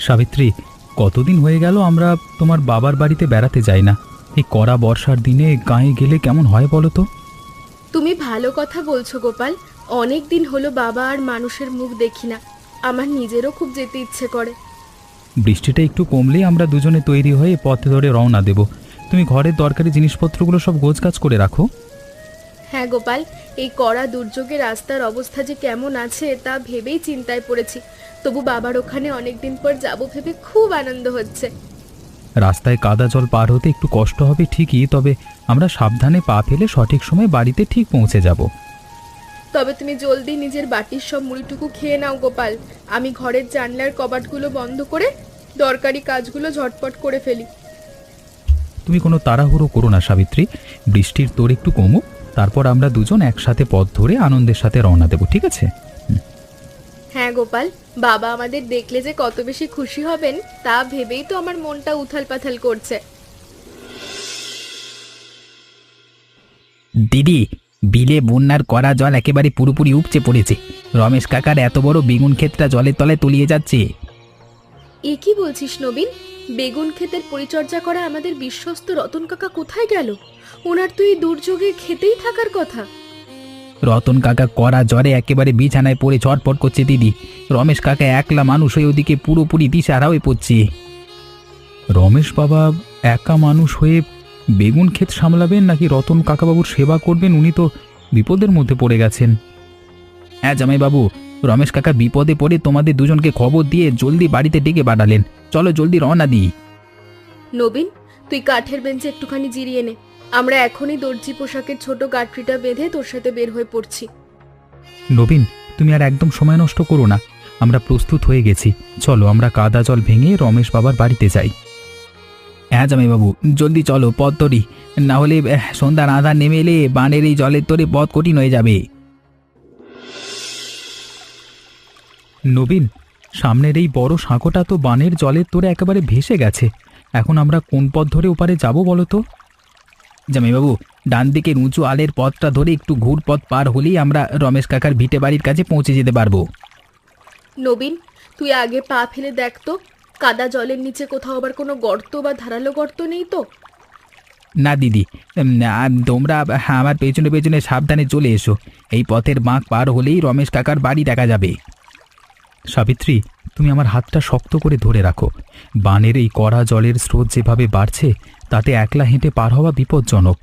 সাবিত্রী, কতদিন হয়ে গেল আমরা তোমার বাবার বাড়িতে বেড়াতে যাই না। এই কড়া বর্ষার দিনে গাঁয়ে গেলে কেমন হয় বলো তো? তুমি ভালো কথা বলছো গোপাল। অনেক দিন হলো বাবা আর মানুষের মুখ দেখি না। আমার নিজেরও খুব যেতে ইচ্ছে করে। বৃষ্টিটা একটু কমলেই আমরা দুজনে তৈরি হয়ে পথে ধরে রওনা দেব। তুমি ঘরের দরকারি জিনিসপত্রগুলো সব গোছগাছ করে রাখো। হ্যাঁ গোপাল, এই কড়া দুর্যোগে রাস্তার অবস্থা যে কেমন আছে তা ভেবেই চিন্তায় পড়েছি। তবু বাবার ওখানে অনেকদিন পর যাবো ভেবে খুব আনন্দ হচ্ছে। রাস্তায় কাদা জল পার হতে একটু কষ্ট হবে ঠিকই, তবে আমরা সাবধানে পা ফেলে সঠিক সময় বাড়িতে ঠিক পৌঁছে যাব। তবে তুমি জলদি নিজের বাটির সব মুড়িটুকু খেয়ে নাও গোপাল। আমি ঘরের জানলার কবাটগুলো বন্ধ করে দরকারি কাজগুলো ঝটপট করে ফেলি। তুমি কোনো তাড়াহুড়ো করো না সাবিত্রী, বৃষ্টির তোর একটু কমুক, তারপর আমরা দুজন একসাথে পথ ধরে আনন্দের সাথে রওনা দেব, ঠিক আছে? হ্যাঁ গোপাল, বাবা আমাদের দেখলে যে কত বেশি খুশি হবেন তা ভেবেই তো আমার মনটা উথাল পাথাল করছে। দিদি, বিলে বন্যার করা জল একেবারে পুরোপুরি উপচে পড়েছে। রমেশ কাকার এত বড় বেগুন ক্ষেতটা জলের তলায় তলিয়ে যাচ্ছে। এ কি বলছিস নবীন? বেগুন ক্ষেতের পরিচর্যা করা আমাদের বিশ্বস্ত রতন কাকা কোথায় গেল? ওনার তো এই দুর্যোগে খেতেই থাকার কথা। রতন কাকা করা জ্বরে একেবারে বিছানায় পড়ে ছটফট করছে দিদি। রমেশ কাকা একলা মানুষ হয়ে ওদিকে পুরোপুরি দিশাহারা হয়ে পড়ছে। রমেশ বাবা একা মানুষ হয়ে বেগুন ক্ষেত সামলাবেন নাকি রতন কাকাবাবুর সেবা করবেন? উনি তো বিপদের মধ্যে পড়ে গেছেন। হ্যাঁ জামাইবাবু, রমেশ কাকা বিপদে পড়ে তোমাদের দুজনকে খবর দিয়ে জলদি বাড়িতে ডেকে পাঠালেন। চলো জলদি রওনা দিই। নবীন, তুই কাঠের বেঞ্চে একটুখানি জিরিয়ে নে। আমরা এখনই দর্জি পোশাকের ছোট গাঁটরিটা বেঁধে তোর সাথে বের হয়ে পড়ছি। নবীন, তুমি আর একদম সময় নষ্ট করো না, আমরা প্রস্তুত হয়ে গেছি। চলো আমরা কাদা জল ভেঙে রমেশ বাবার বাড়িতে যাই। হ্যাঁ জামাইবাবু, জলদি চলো, পথ ধরি, না হলে সন্ধ্যার আধার নেমে এলে বানের এই জলের তোরে পথ কঠিন হয়ে যাবে। নবীন, সামনের এই বড় সাঁকোটা তো বানের জলের তোরে একেবারে ভেসে গেছে। এখন আমরা কোন পথ ধরে ওপারে যাব বলো তো? জামাইবাবু, ডান দিকের উঁচু আলের পথটা ধরে একটু ঘুরপথ পার হলেই আমরা রমেশ কাকার ভিটে বাড়ির কাছে পৌঁছে যেতে পারবো। নবীন, তুই আগে পা ফেলে দেখ তো, কাদা জলের নিচে কোথাও আবার কোনো গর্ত বা ধারালো গর্ত নেই তো? না দিদি, তোমরা আমার পেছনে পেছনে সাবধানে চলে এসো। এই পথের বাঁক পার হলেই রমেশ কাকার বাড়ি দেখা যাবে। সাবিত্রী, তুমি আমার হাতটা শক্ত করে ধরে রাখো। বানের এই কড়া জলের স্রোত যেভাবে বাড়ছে তাতে একলা হেঁটে পার হওয়া বিপজ্জনক।